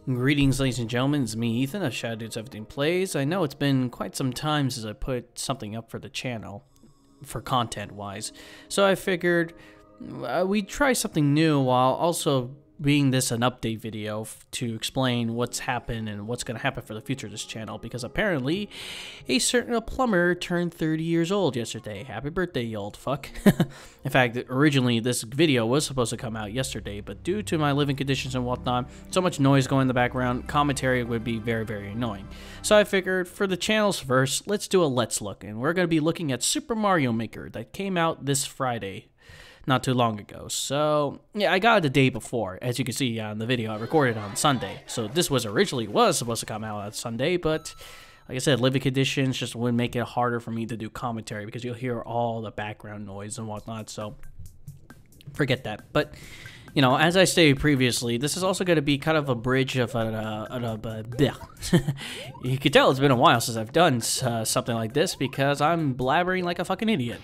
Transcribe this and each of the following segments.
Greetings, ladies and gentlemen, it's me, Ethan, of Shadow Dude 17 Plays. I know it's been quite some time since I put something up for the channel, for content-wise, so I figured we'd try something new while also being this an update video to explain what's happened and what's going to happen for the future of this channel, because apparently a certain plumber turned 30 years old yesterday. Happy birthday, you old fuck. In fact, originally this video was supposed to come out yesterday, but due to my living conditions and whatnot, so much noise going in the background, commentary would be very, very annoying. So I figured for the channel's first, let's do a Let's Look, and we're going to be looking at Super Mario Maker that came out this Friday. Not too long ago. So yeah, I got it the day before. As you can see in the video, I recorded on Sunday. So this was originally supposed to come out on Sunday, but like I said, living conditions just would make it harder for me to do commentary because you'll hear all the background noise and whatnot. So forget that. But you know, as I stated previously, this is also going to be kind of a bridge of you can tell it's been a while since I've done something like this because I'm blabbering like a fucking idiot.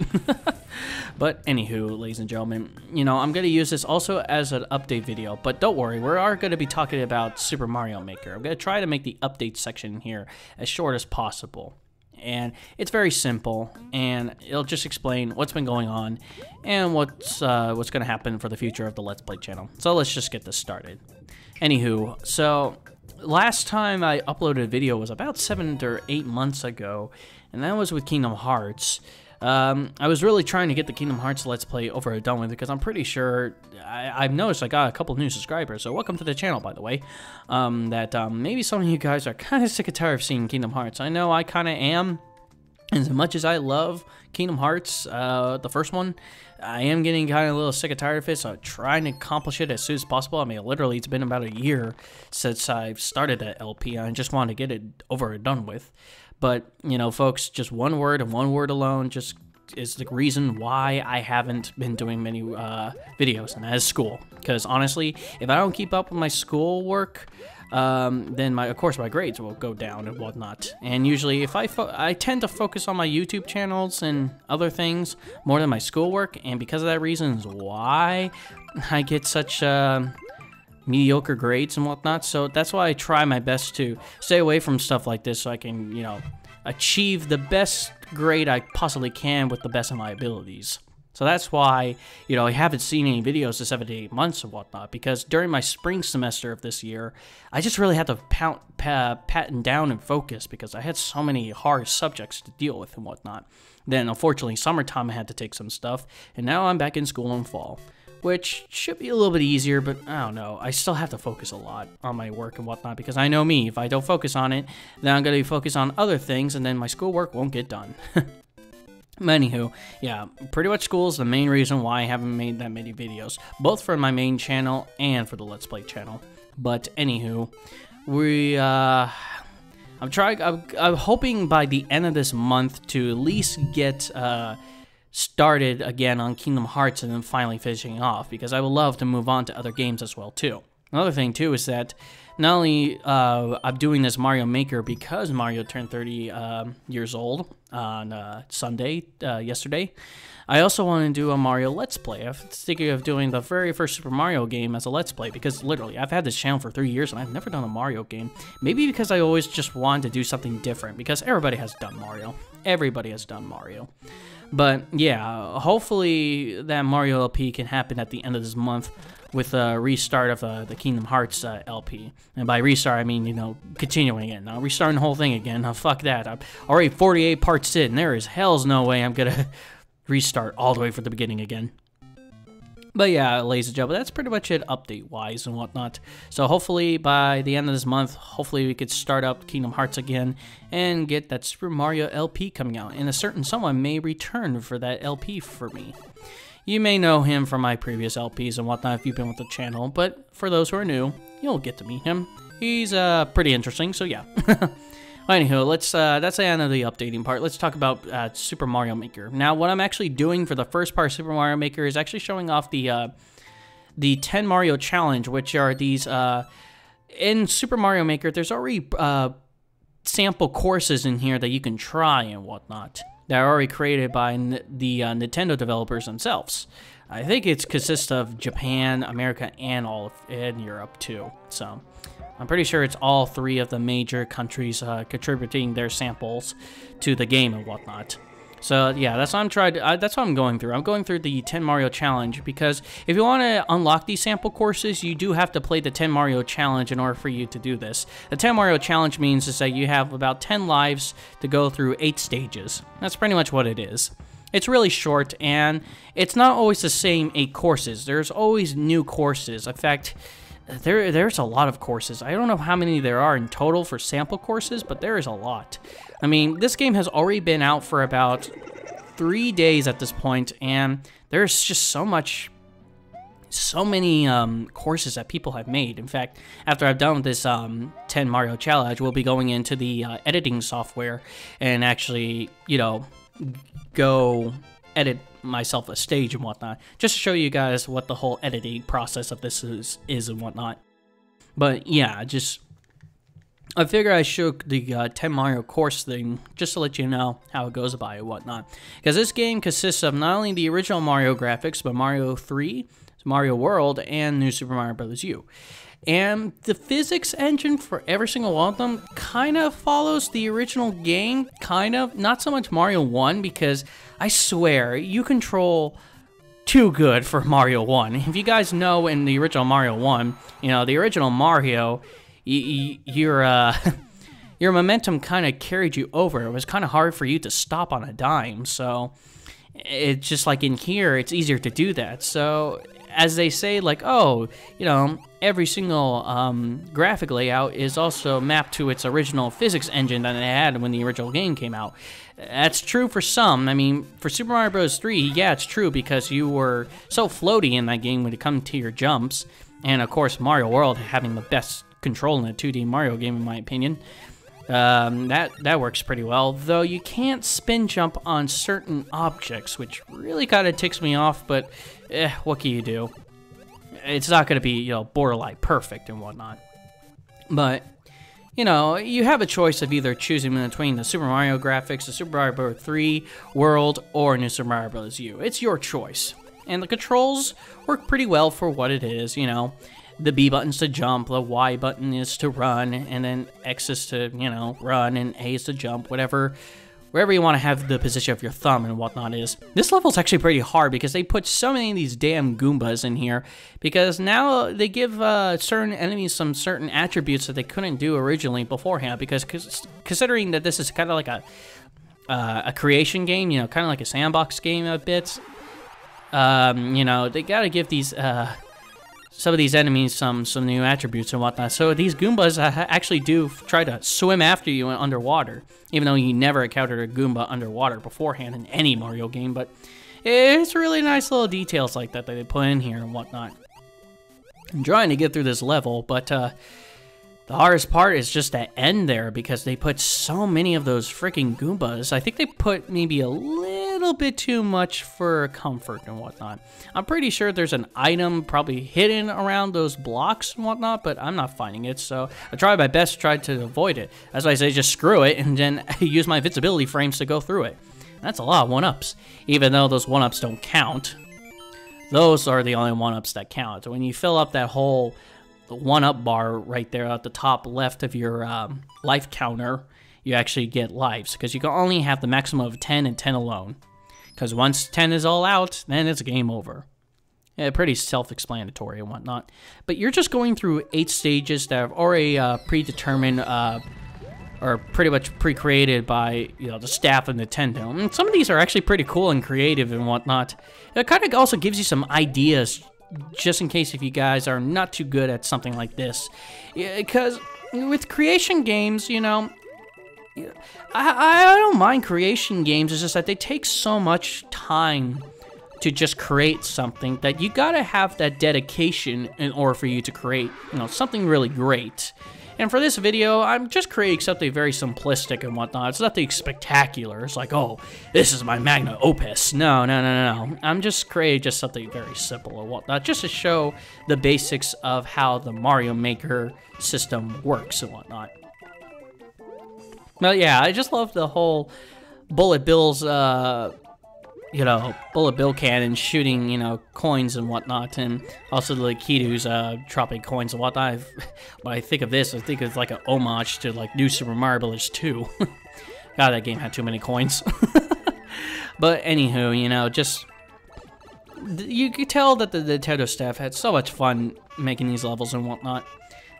But anywho, ladies and gentlemen, you know, I'm going to use this also as an update video, but don't worry, we are going to be talking about Super Mario Maker. I'm going to try to make the update section here as short as possible. And it's very simple, and it'll just explain what's been going on and what's going to happen for the future of the Let's Play channel. So let's just get this started. Anywho, so last time I uploaded a video was about 7 or 8 months ago, and that was with Kingdom Hearts. I was really trying to get the Kingdom Hearts Let's Play over and done with because I'm pretty sure I've noticed I got a couple new subscribers, so welcome to the channel, by the way. Maybe some of you guys are kind of sick and tired of seeing Kingdom Hearts. I know I kind of am. As much as I love Kingdom Hearts, the first one, I am getting kind of a little sick and tired of it, so I'm trying to accomplish it as soon as possible. I mean, literally, it's been about a year since I've started that LP, and I just want to get it over and done with. But, you know, folks, just one word and one word alone just is the reason why I haven't been doing many videos, and that is school. Because, honestly, if I don't keep up with my schoolwork, then of course my grades will go down and whatnot. And usually if I tend to focus on my YouTube channels and other things more than my schoolwork, and because of that reason is why I get such mediocre grades and whatnot. So that's why I try my best to stay away from stuff like this so I can, you know, achieve the best grade I possibly can with the best of my abilities. So that's why, you know, I haven't seen any videos in 7 to 8 months and whatnot, because during my spring semester of this year, I just really had to pattern down and focus because I had so many hard subjects to deal with and whatnot. Then, unfortunately, summertime I had to take some stuff, and now I'm back in school in fall, which should be a little bit easier, but I don't know. I still have to focus a lot on my work and whatnot, because I know me, if I don't focus on it, then I'm going to be focused on other things, and then my schoolwork won't get done. Anywho, yeah, pretty much school is the main reason why I haven't made that many videos, both for my main channel and for the Let's Play channel. But anywho, I'm hoping by the end of this month to at least get started again on Kingdom Hearts and then finally finishing off, because I would love to move on to other games as well too. Another thing too is that not only I'm doing this Mario Maker because Mario turned 30 years old on Sunday, yesterday, I also want to do a Mario Let's Play. I'm thinking of doing the very first Super Mario game as a Let's Play, because literally I've had this channel for 3 years and I've never done a Mario game. Maybe because I always just wanted to do something different, because everybody has done Mario. Everybody has done Mario. But yeah, hopefully that Mario LP can happen at the end of this month with a restart of the Kingdom Hearts LP. And by restart, I mean, you know, continuing it. Now, restarting the whole thing again. Now, fuck that. I'm already 48 parts in. There is hell's no way I'm going to restart all the way from the beginning again. But yeah, ladies and gentlemen, that's pretty much it update-wise and whatnot. So hopefully by the end of this month, hopefully we could start up Kingdom Hearts again and get that Super Mario LP coming out. And a certain someone may return for that LP for me. You may know him from my previous LPs and whatnot if you've been with the channel, but for those who are new, you'll get to meet him. He's pretty interesting, so yeah. Anywho, that's the end of the updating part. Let's talk about Super Mario Maker. Now, what I'm actually doing for the first part of Super Mario Maker is actually showing off the 10 Mario Challenge, which are these, in Super Mario Maker, there's already sample courses in here that you can try and whatnot that are already created by the Nintendo developers themselves. I think it consists of Japan, America, and and Europe too. So I'm pretty sure it's all 3 of the major countries contributing their samples to the game and whatnot. So yeah, that's what that's what I'm going through. I'm going through the 10 Mario Challenge because if you want to unlock these sample courses, you do have to play the 10 Mario Challenge in order for you to do this. The 10 Mario Challenge means is that you have about 10 lives to go through 8 stages. That's pretty much what it is. It's really short, and it's not always the same 8 courses. There's always new courses. In fact, there's a lot of courses. I don't know how many there are in total for sample courses, but there is a lot. I mean, this game has already been out for about 3 days at this point, and there's just so many courses that people have made. In fact, after I've done this 10 Mario Challenge, we'll be going into the editing software and actually, you know, go edit myself a stage and whatnot, just to show you guys what the whole editing process of this is and whatnot. But yeah, I figure I show the 10 Mario course thing just to let you know how it goes by and whatnot. Because this game consists of not only the original Mario graphics, but Mario 3, Mario World, and New Super Mario Bros. U. And the physics engine for every single one of them kind of follows the original game, kind of. Not so much Mario 1, because I swear, you control too good for Mario 1. If you guys know in the original Mario 1, you know, the original Mario, your momentum kind of carried you over. It was kind of hard for you to stop on a dime, so it's just like in here, it's easier to do that. So as they say, like, oh, you know, every single graphic layout is also mapped to its original physics engine that it had when the original game came out. That's true for some. I mean, for Super Mario Bros. 3, yeah, it's true because you were so floaty in that game when it comes to your jumps. And, of course, Mario World having the best control in a 2D Mario game, in my opinion. That works pretty well, though you can't spin jump on certain objects, which really kind of ticks me off, but what can you do? It's not going to be, you know, borderline perfect and whatnot. But, you know, you have a choice of either choosing between the Super Mario graphics, the Super Mario Bros. 3 World, or New Super Mario Bros. U. It's your choice. And the controls work pretty well for what it is, you know. The B button's to jump, the Y button is to run, and then X is to, you know, run, and A is to jump, wherever you want to have the position of your thumb and whatnot is. This level's actually pretty hard because they put so many of these damn Goombas in here, because now they give certain enemies some certain attributes that they couldn't do originally beforehand, because considering that this is kind of like a creation game, you know, kind of like a sandbox game a bit, you know, they gotta give these some of these enemies some new attributes and whatnot. So these Goombas actually do try to swim after you underwater, even though you never encountered a Goomba underwater beforehand in any Mario game. But it's really nice little details like that they put in here and whatnot. I'm trying to get through this level, but the hardest part is just the end there, because they put so many of those freaking Goombas. I think they put maybe a little bit too much for comfort and whatnot. I'm pretty sure there's an item probably hidden around those blocks and whatnot, but I'm not finding it, so I tried my best to try to avoid it. As I say, just screw it, and then use my invincibility frames to go through it. That's a lot of 1-ups, even though those 1-ups don't count. Those are the only 1-ups that count. When you fill up that whole 1-up bar right there at the top left of your life counter, you actually get lives, because you can only have the maximum of 10 and 10 alone. Because once 10 is all out, then it's game over. Yeah, pretty self-explanatory and whatnot. But you're just going through 8 stages that have already predetermined, or pretty much pre-created by, you know, the staff of Nintendo. And some of these are actually pretty cool and creative and whatnot. It kind of also gives you some ideas, just in case if you guys are not too good at something like this. Because with creation games, you know, I don't mind creation games. It's just that they take so much time to just create something that you gotta have that dedication in order for you to create, you know, something really great. And for this video, I'm just creating something very simplistic and whatnot. It's nothing spectacular. It's like, oh, this is my magnum opus. No. I'm just creating just something very simple and whatnot, just to show the basics of how the Mario Maker system works and whatnot. But yeah, I just love the whole Bullet Bill's, you you know, bullet bill cannon shooting, you know, coins and whatnot, and also the Kidus dropping coins and whatnot. When I think of this, I think it's like an homage to like New Super Mario Bros. 2. God, that game had too many coins. But anywho, you know, just you could tell that the Nintendo staff had so much fun making these levels and whatnot.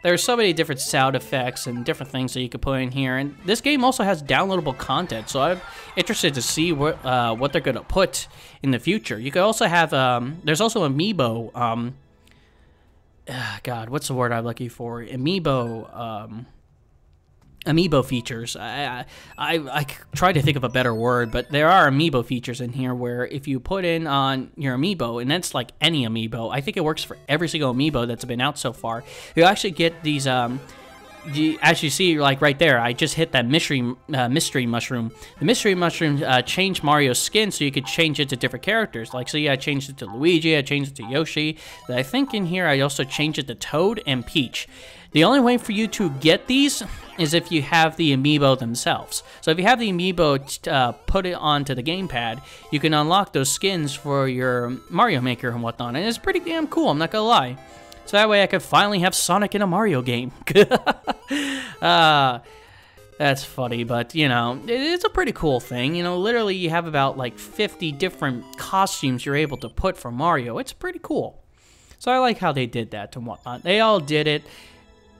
There's so many different sound effects and different things that you could put in here, and this game also has downloadable content, so I'm interested to see what they're gonna put in the future. You could also have there's also amiibo. God, what's the word I'm looking for? Amiibo features. I try to think of a better word, but there are amiibo features in here where if you put in on your amiibo, and that's like any amiibo, I think it works for every single amiibo that's been out so far, you actually get these, as you see, like right there, I just hit that mystery mushroom. The mystery mushroom changed Mario's skin so you could change it to different characters. Like, so yeah, I changed it to Luigi, I changed it to Yoshi. I think in here I also changed it to Toad and Peach. The only way for you to get these is if you have the amiibo themselves. So if you have the amiibo, put it onto the gamepad, you can unlock those skins for your Mario Maker and whatnot, and it's pretty damn cool, I'm not gonna lie. So that way I could finally have Sonic in a Mario game. That's funny, but, you know, it's a pretty cool thing. You know, literally you have about, like, 50 different costumes you're able to put for Mario. It's pretty cool. So I like how they did that and whatnot. They all did it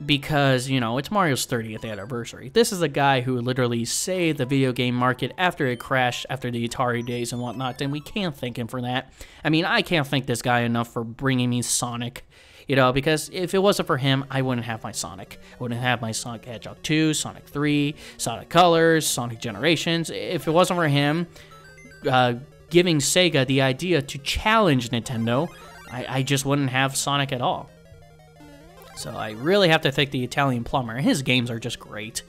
because, you know, it's Mario's 30th anniversary. This is a guy who literally saved the video game market after it crashed after the Atari days and whatnot, and we can't thank him for that. I mean, I can't thank this guy enough for bringing me Sonic, you know, because if it wasn't for him, I wouldn't have my Sonic. I wouldn't have my Sonic Hedgehog 2, Sonic 3, Sonic Colors, Sonic Generations. If it wasn't for him giving Sega the idea to challenge Nintendo, I just wouldn't have Sonic at all. So I really have to thank the Italian plumber. His games are just great.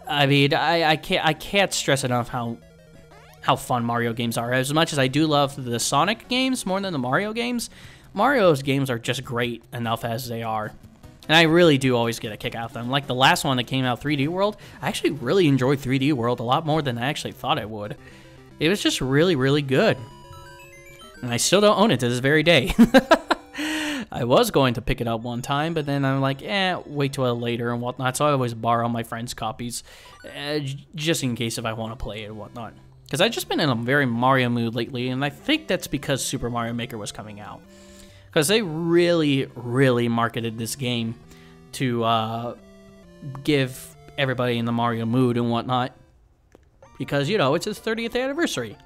I mean, I can't stress enough how fun Mario games are. As much as I do love the Sonic games more than the Mario games, Mario's games are just great enough as they are. And I really do always get a kick out of them. Like the last one that came out, 3D World, I actually really enjoyed 3D World a lot more than I actually thought I would. It was just really, really good. And I still don't own it to this very day. I was going to pick it up one time, but then I'm like, wait till later and whatnot. So I always borrow my friends' copies, just in case if I want to play it and whatnot. Because I've just been in a very Mario mood lately, and I think that's because Super Mario Maker was coming out. Because they really, really marketed this game to give everybody in the Mario mood and whatnot. Because, you know, it's his 30th anniversary.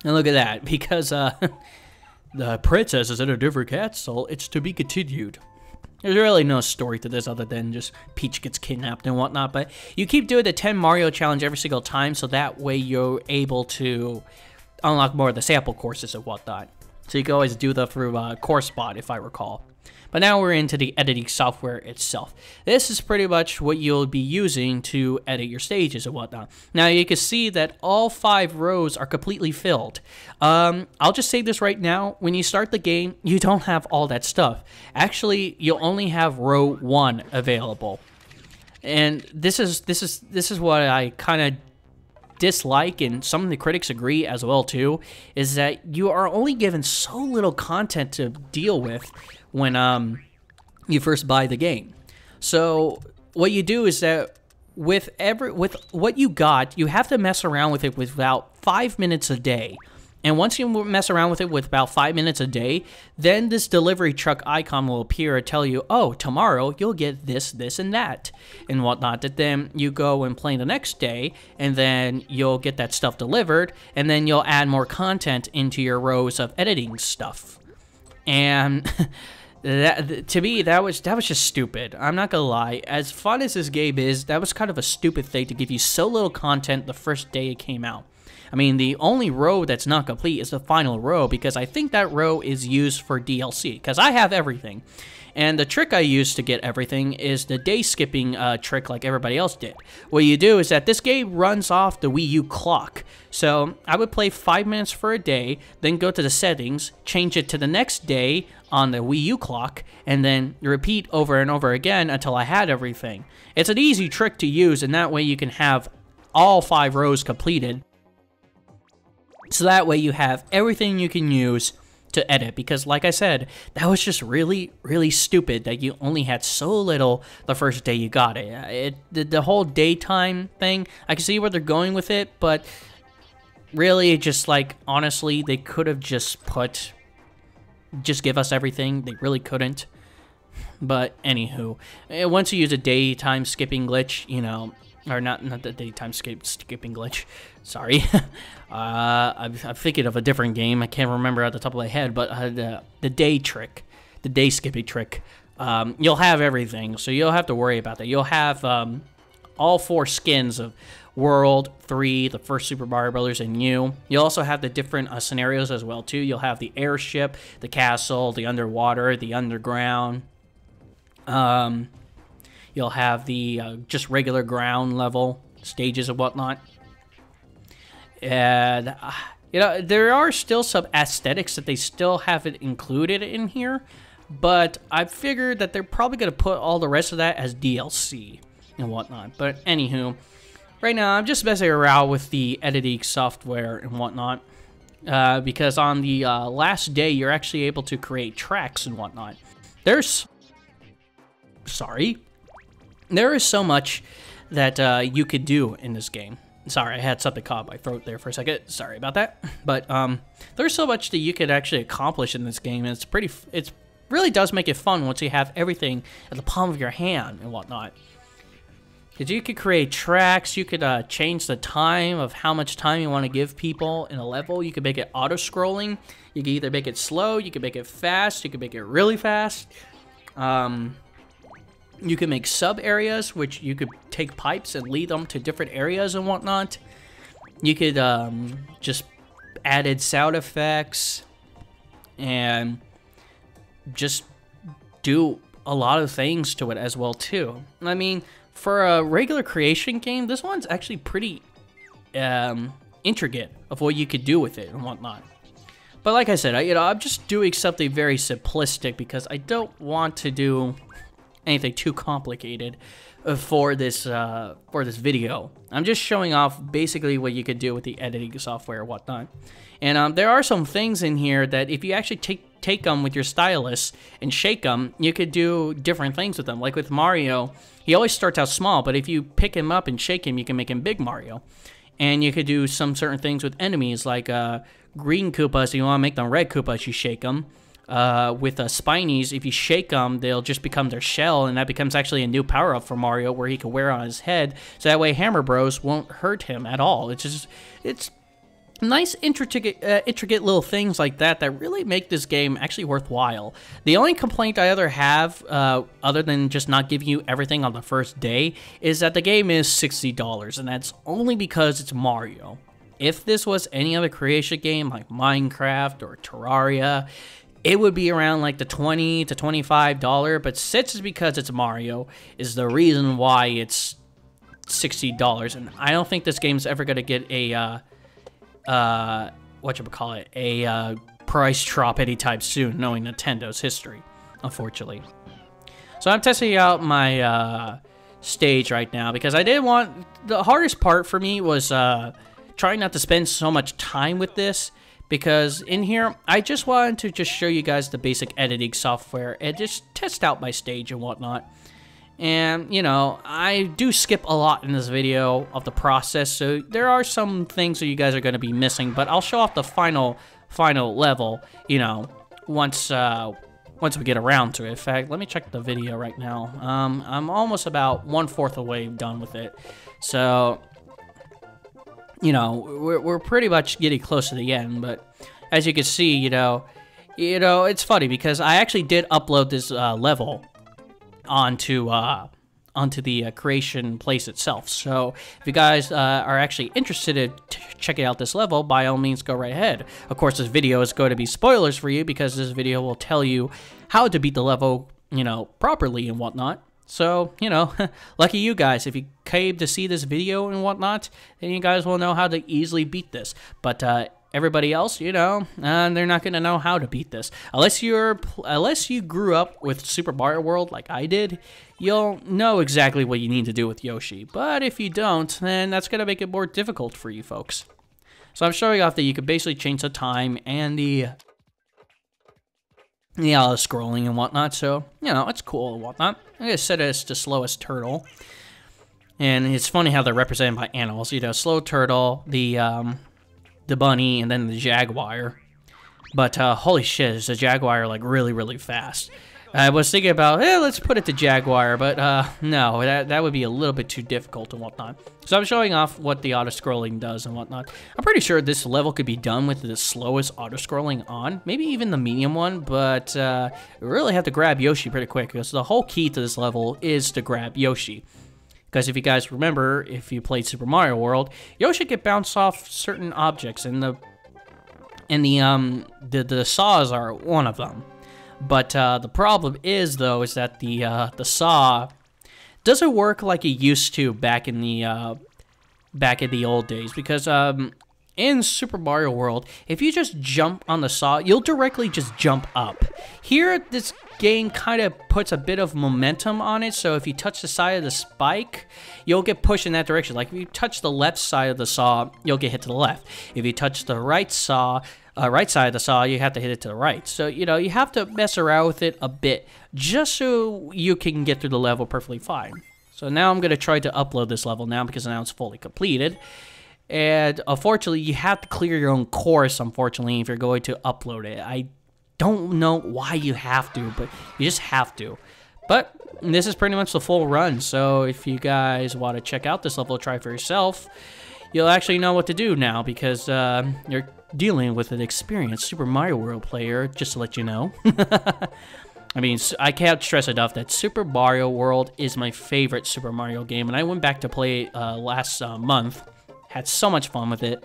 And look at that, because the princess is in a different castle, it's to be continued. There's really no story to this other than just Peach gets kidnapped and whatnot, but you keep doing the 10 Mario challenge every single time, so that way you're able to unlock more of the sample courses and whatnot. So you can always do that through Course Spot, if I recall. But now we're into the editing software itself. This is pretty much what you'll be using to edit your stages and whatnot. Now you can see that all 5 rows are completely filled. I'll just say this right now, when you start the game, you don't have all that stuff. Actually, you'll only have row 1 available. And this is what I kind of dislike, and some of the critics agree as well too, is that you are only given so little content to deal with when you first buy the game. So what you do is that with what you got, you have to mess around with it with about 5 minutes a day. And once you mess around with it with about 5 minutes a day, then this delivery truck icon will appear and tell you, oh, tomorrow you'll get this, this, and that, and whatnot. That then you go and play the next day, and then you'll get that stuff delivered, and then you'll add more content into your rows of editing stuff. And that, to me, that was just stupid. I'm not gonna lie. As fun as this game is, that was kind of a stupid thing to give you so little content the first day it came out. I mean, the only row that's not complete is the final row, because I think that row is used for DLC, because I have everything. And the trick I use to get everything is the day skipping trick like everybody else did. What you do is that this game runs off the Wii U clock. So I would play 5 minutes for a day, then go to the settings, change it to the next day on the Wii U clock, and then repeat over and over again until I had everything. It's an easy trick to use, and that way you can have all 5 rows completed So that way you have everything you can use to edit, because like I said, that was just really, really stupid that you only had so little the first day you got it. The whole daytime thing, I can see where they're going with it, but really just like, honestly, they could have just give us everything. They really couldn't. But anywho, once you use a daytime skipping glitch, you know, or not the daytime skipping glitch, sorry. I'm thinking of a different game. I can't remember at the top of my head, but the day trick, the day skipping trick, you'll have everything, so you'll have to worry about that. You'll have all 4 skins of World, 3, the first Super Mario Brothers, and you. You'll also have the different scenarios as well, too. You'll have the airship, the castle, the underwater, the underground. You'll have the just regular ground level stages and whatnot. And, you know, there are still some aesthetics that they still haven't included in here, but I figured that they're probably going to put all the rest of that as DLC and whatnot. But anywho, right now I'm just messing around with the editing software and whatnot, because on the last day you're actually able to create tracks and whatnot. There is so much that you could do in this game. Sorry, I had something caught my throat there for a second. Sorry about that. But there's so much that you could actually accomplish in this game, and it really does make it fun once you have everything at the palm of your hand and whatnot. Because you could create tracks, you could change the time of how much time you want to give people in a level. You could make it auto-scrolling. You could either make it slow, you could make it fast, you could make it really fast. You can make sub-areas, which you could take pipes and lead them to different areas and whatnot. You could just added sound effects and just do a lot of things to it as well, too. I mean, for a regular creation game, this one's actually pretty intricate of what you could do with it and whatnot. But like I said, I'm just doing something very simplistic because I don't want to do anything too complicated for this video. I'm just showing off basically what you could do with the editing software and whatnot. And there are some things in here that if you actually take them with your stylus and shake them, you could do different things with them. Like with Mario, he always starts out small, but if you pick him up and shake him, you can make him big Mario. And you could do some certain things with enemies, like green Koopas. If you want to make them red Koopas, you shake them. With Spinies, if you shake them, they'll just become their shell, and that becomes actually a new power-up for Mario where he can wear on his head, so that way Hammer Bros won't hurt him at all. It's nice, intricate little things like that that really make this game actually worthwhile. The only complaint I have, other than just not giving you everything on the first day, is that the game is $60, and that's only because it's Mario. If this was any other creation game like Minecraft or Terraria, it would be around like the $20 to $25, but since it's because it's Mario is the reason why it's $60, and I don't think this game's ever gonna get a price drop anytime soon, knowing Nintendo's history, unfortunately. So I'm testing out my stage right now because the hardest part for me was trying not to spend so much time with this. Because in here, I just wanted to just show you guys the basic editing software and just test out my stage and whatnot. And, you know, I do skip a lot in this video of the process, so there are some things that you guys are going to be missing, but I'll show off the final level, you know, once we get around to it. In fact, let me check the video right now. I'm almost about 1/4 away done with it. So, you know, we're pretty much getting close to the end, but as you can see, you know, it's funny because I actually did upload this level onto the creation place itself. So if you guys are actually interested in checking out this level, by all means, go right ahead. Of course, this video is going to be spoilers for you because this video will tell you how to beat the level, you know, properly and whatnot. So, you know, lucky you guys. If you came to see this video and whatnot, then you guys will know how to easily beat this. But everybody else, you know, they're not going to know how to beat this. Unless you grew up with Super Mario World like I did, you'll know exactly what you need to do with Yoshi. But if you don't, then that's going to make it more difficult for you folks. So I'm showing off that you could basically change the time and the scrolling and whatnot. So, you know, it's cool and whatnot. I'm going to set it as the slowest turtle. And it's funny how they're represented by animals. You know, slow turtle, the bunny, and then the jaguar. But holy shit, is the jaguar like really, really fast. I was thinking about, let's put it to jaguar, but no, that would be a little bit too difficult and whatnot. So I'm showing off what the auto-scrolling does and whatnot. I'm pretty sure this level could be done with the slowest auto-scrolling on, maybe even the medium one, but we really have to grab Yoshi pretty quick, because the whole key to this level is to grab Yoshi. Because if you guys remember, if you played Super Mario World, Yoshi could bounce off certain objects, and the saws are one of them. But the problem is, though, is that the saw doesn't work like it used to back in the old days. Because in Super Mario World, if you just jump on the saw, you'll directly just jump up. Here, this game kind of puts a bit of momentum on it, so if you touch the side of the spike, you'll get pushed in that direction. Like if you touch the left side of the saw, you'll get hit to the left. If you touch the right side of the saw, you have to hit it to the right. So, you know, you have to mess around with it a bit just so you can get through the level perfectly fine. So now I'm going to try to upload this level now because now it's fully completed. And unfortunately, you have to clear your own course, unfortunately, if you're going to upload it. I don't know why you have to, but you just have to. But this is pretty much the full run, so if you guys want to check out this level, try for yourself, you'll actually know what to do now, because you're dealing with an experienced Super Mario World player, just to let you know. I mean, I can't stress enough that Super Mario World is my favorite Super Mario game, and I went back to play it last month. Had so much fun with it.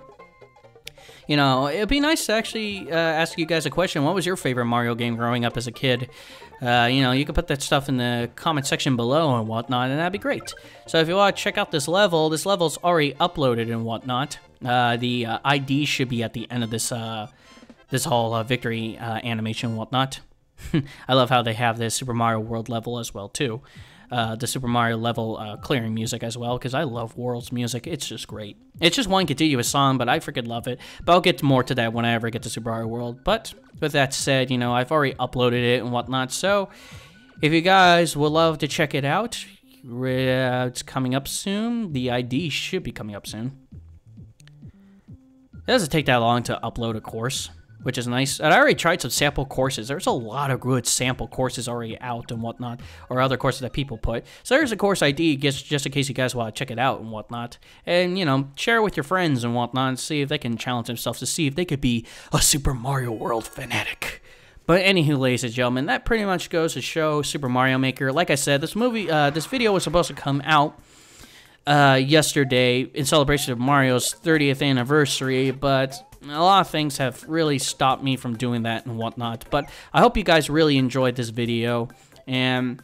You know, it'd be nice to actually ask you guys a question. What was your favorite Mario game growing up as a kid? You know, you can put that stuff in the comment section below and whatnot, and that'd be great. So if you want to check out this level's already uploaded and whatnot. The ID should be at the end of this this whole victory animation and whatnot. I love how they have this Super Mario World level as well, too. The Super Mario level clearing music as well, because I love World's music. It's just great. It's just one continuous song, but I freaking love it. But I'll get more to that when I ever get to Super Mario World. But with that said, you know, I've already uploaded it and whatnot, so if you guys would love to check it out, it's coming up soon. The ID should be coming up soon. It doesn't take that long to upload a course, which is nice. And I already tried some sample courses. There's a lot of good sample courses already out and whatnot, or other courses that people put. So there's a course ID just in case you guys want to check it out and whatnot. And, you know, share it with your friends and whatnot and see if they can challenge themselves to see if they could be a Super Mario World fanatic. But anywho, ladies and gentlemen, that pretty much goes to show Super Mario Maker. Like I said, this video was supposed to come out yesterday in celebration of Mario's 30th anniversary, but a lot of things have really stopped me from doing that and whatnot. But I hope you guys really enjoyed this video, and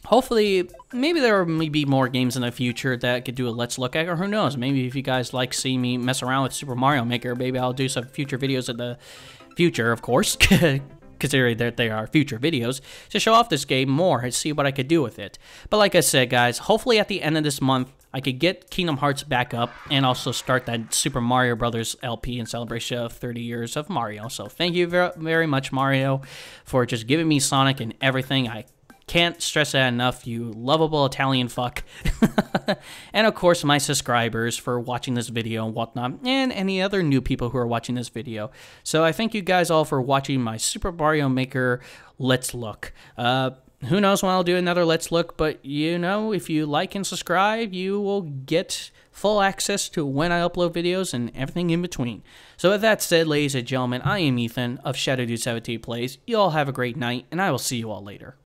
hopefully maybe there may be more games in the future that could do a Let's Look at, or who knows, maybe if you guys like seeing me mess around with Super Mario Maker, maybe I'll do some future videos in the future, of course, considering that they are future videos, to show off this game more and see what I could do with it. But like I said, guys, hopefully at the end of this month, I could get Kingdom Hearts back up and also start that Super Mario Brothers LP in celebration of 30 years of Mario. So thank you very much, Mario, for just giving me Sonic and everything. I can't stress that enough, you lovable Italian fuck. And of course, my subscribers for watching this video and whatnot, and any other new people who are watching this video. So I thank you guys all for watching my Super Mario Maker Let's Look. Who knows when I'll do another Let's Look, but you know, if you like and subscribe, you will get full access to when I upload videos and everything in between. So with that said, ladies and gentlemen, I am Ethan of Shadow Dude 17 Plays. You all have a great night, and I will see you all later.